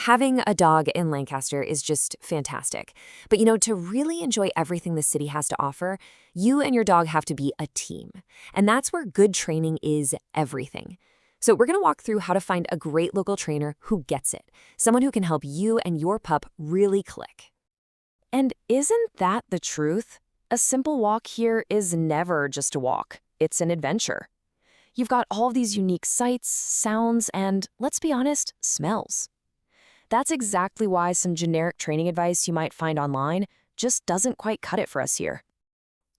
Having a dog in Lancaster is just fantastic. But to really enjoy everything the city has to offer, you and your dog have to be a team. And that's where good training is everything. So we're going to walk through how to find a great local trainer who gets it, someone who can help you and your pup really click. And isn't that the truth? A simple walk here is never just a walk. It's an adventure. You've got all of these unique sights, sounds, and, let's be honest, smells. That's exactly why some generic training advice you might find online just doesn't quite cut it for us here.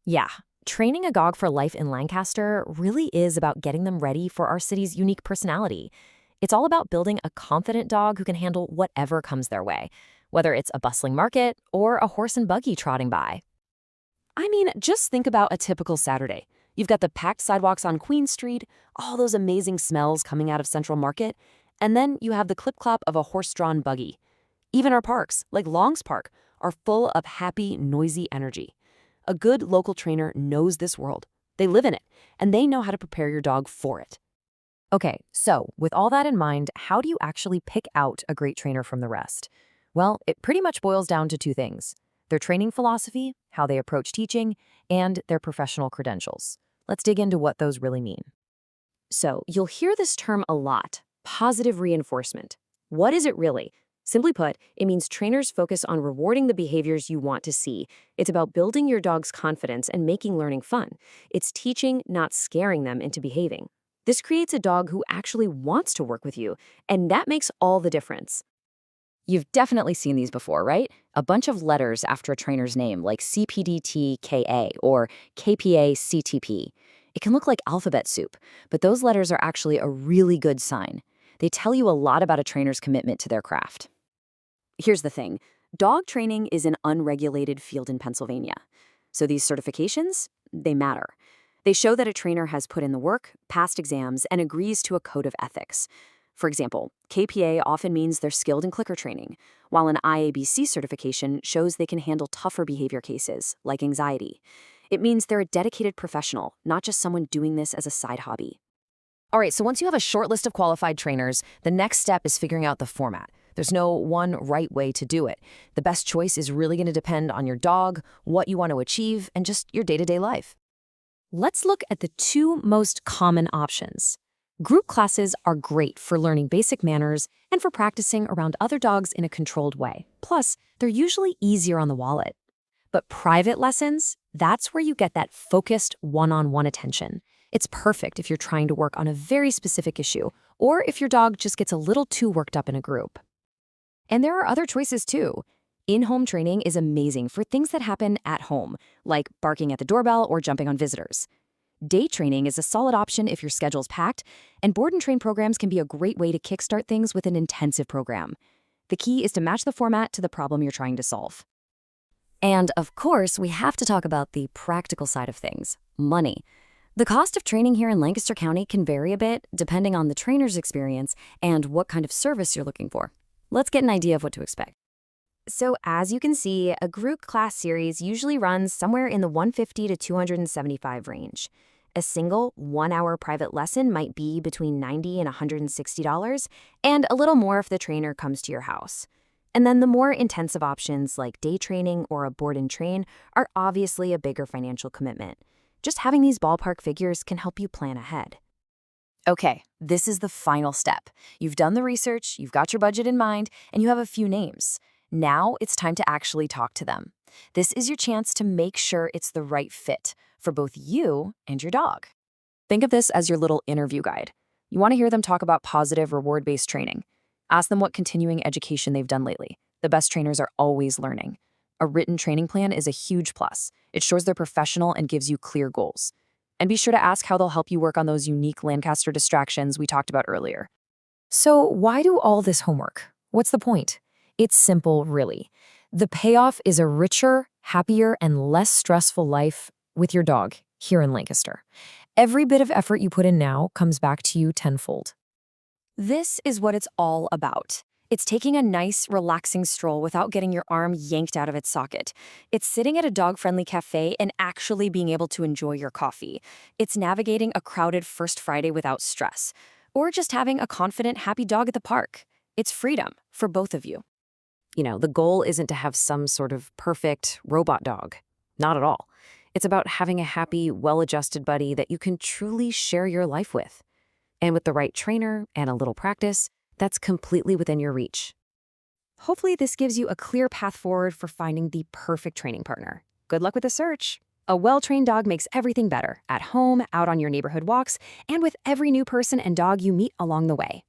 Yeah, training a dog for life in Lancaster really is about getting them ready for our city's unique personality. It's all about building a confident dog who can handle whatever comes their way, whether it's a bustling market or a horse and buggy trotting by. I mean, just think about a typical Saturday. You've got the packed sidewalks on Queen Street, all those amazing smells coming out of Central Market, and then you have the clip-clop of a horse-drawn buggy. Even our parks, like Long's Park, are full of happy, noisy energy. A good local trainer knows this world. They live in it, and they know how to prepare your dog for it. Okay, so with all that in mind, how do you actually pick out a great trainer from the rest? Well, it pretty much boils down to two things: their training philosophy, how they approach teaching, and their professional credentials. Let's dig into what those really mean. So, you'll hear this term a lot: positive reinforcement. What is it really? Simply put, it means trainers focus on rewarding the behaviors you want to see. It's about building your dog's confidence and making learning fun. It's teaching, not scaring them into behaving. This creates a dog who actually wants to work with you, and that makes all the difference. You've definitely seen these before, right? A bunch of letters after a trainer's name, like CPDTKA or KPA-CTP. It can look like alphabet soup, but those letters are actually a really good sign. They tell you a lot about a trainer's commitment to their craft. Here's the thing. Dog training is an unregulated field in Pennsylvania. So these certifications, they matter. They show that a trainer has put in the work, passed exams, and agrees to a code of ethics. For example, KPA often means they're skilled in clicker training, while an IABC certification shows they can handle tougher behavior cases, like anxiety. It means they're a dedicated professional, not just someone doing this as a side hobby. All right, so once you have a short list of qualified trainers, the next step is figuring out the format. There's no one right way to do it. The best choice is really going to depend on your dog, what you want to achieve, and just your day-to-day life. Let's look at the two most common options. Group classes are great for learning basic manners and for practicing around other dogs in a controlled way. Plus, they're usually easier on the wallet. But private lessons, that's where you get that focused one-on-one attention. It's perfect if you're trying to work on a very specific issue, or if your dog just gets a little too worked up in a group. And there are other choices too. In-home training is amazing for things that happen at home, like barking at the doorbell or jumping on visitors. Day training is a solid option if your schedule's packed, and board and train programs can be a great way to kickstart things with an intensive program. The key is to match the format to the problem you're trying to solve. And of course, we have to talk about the practical side of things: money. The cost of training here in Lancaster County can vary a bit depending on the trainer's experience and what kind of service you're looking for. Let's get an idea of what to expect. So as you can see, a group class series usually runs somewhere in the $150 to $275 range. A single 1-hour private lesson might be between $90 and $160, and a little more if the trainer comes to your house. And then the more intensive options like day training or a board and train are obviously a bigger financial commitment. Just having these ballpark figures can help you plan ahead. Okay, this is the final step. You've done the research, you've got your budget in mind, and you have a few names. Now it's time to actually talk to them. This is your chance to make sure it's the right fit for both you and your dog. Think of this as your little interview guide. You want to hear them talk about positive, reward-based training. Ask them what continuing education they've done lately. The best trainers are always learning. A written training plan is a huge plus. It shows they're professional and gives you clear goals. And be sure to ask how they'll help you work on those unique Lancaster distractions we talked about earlier. So why do all this homework? What's the point? It's simple, really. The payoff is a richer, happier, and less stressful life with your dog here in Lancaster. Every bit of effort you put in now comes back to you tenfold. This is what it's all about. It's taking a nice, relaxing stroll without getting your arm yanked out of its socket. It's sitting at a dog-friendly cafe and actually being able to enjoy your coffee. It's navigating a crowded First Friday without stress. Or just having a confident, happy dog at the park. It's freedom for both of you. The goal isn't to have some sort of perfect robot dog. Not at all. It's about having a happy, well-adjusted buddy that you can truly share your life with. And with the right trainer and a little practice, that's completely within your reach. Hopefully, this gives you a clear path forward for finding the perfect training partner. Good luck with the search. A well-trained dog makes everything better, at home, out on your neighborhood walks, and with every new person and dog you meet along the way.